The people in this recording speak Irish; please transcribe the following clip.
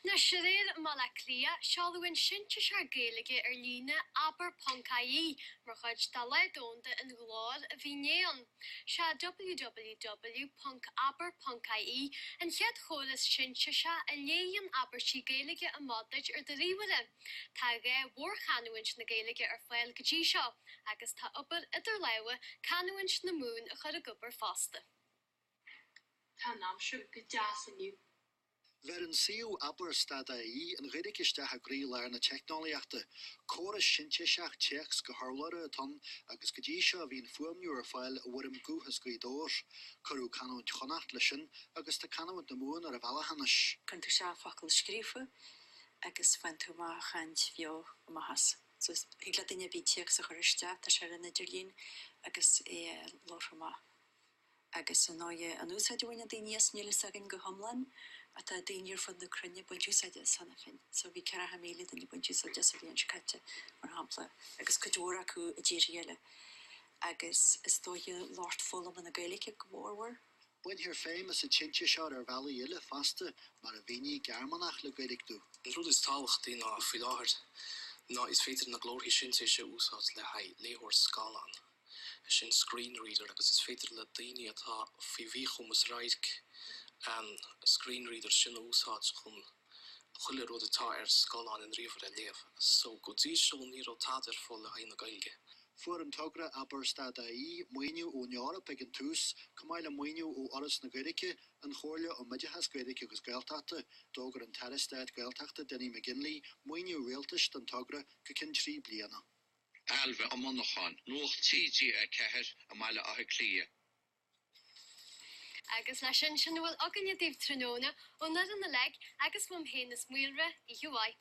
Na siréir mala clia, seáluin sinte sear géige líne aber Poncaí, mar chuid dá leidónda in gláir a bhí néan. Se www.aber.caí an chead cholas sinte se a léon aber sí géige a modid ar de ríware. Tá ré bhór chanuint na géige ar fáil gotí seo, agus tá obair idir lewe canuint na mún a chur a gobar fásta. Tá nám siú go deas aniu. Verin siú Aberstadaí an ridiciste a grílar na technoliaachta, choras sinte seach checks go harlare aton agus go dtí seo bhín fuamniú ar fáil a bhuirim gúthas go dóir, chorú canúint chonacht leisin agus tá canúint na mún ar a bhela hanis. Cantu se fakul skrifu agus fantu ma chant vio mahas. So higla dinne bí checks a choriste tá se in Idirlín agus lorma. Agus an nóie an úsáidúine daníos níle sagin go homlan a tá daíir fan na crunne buúsaide sanna fin. So bhí ce ha méile den buúsaide a bhíon scaite mar hapla agus goúra acu a ddíréile agus is dóie láart fólam an na gaiige go bhórhar. Buin hir féim is a tinte seo ar bhela ile faste mar a bhíní germanach le gaiig tú. An rud is táhacht dí ná fi láhart ná is féidir na glóir sin sé se úsát le ha léhor scalan. Sin screenreader agus is féidir le daine atá fi bhí chumas raidc an screenreader sin úsát chun chuile rud atá ar scalan in riomhar a léamh. So go dtí seo ní ó táidir fó le haine gailge. Fuair an tugra Aberstadaí muoinniú ó Nearap ag an tús, cumáile muoinniú ó oras na gaiige an chóirle ó midithas gaiige agus gailteachta, dógur an terrastáid gailteachta Denny McGinley, muoinniú réaltas den tugra go cin 3 bliana. Alve am monachan, nuach TG a ceher a meile a clia. Agus na sin bhfuil agan a díobh tróna ó na an na leg agus bhm hénas muilre I huaid.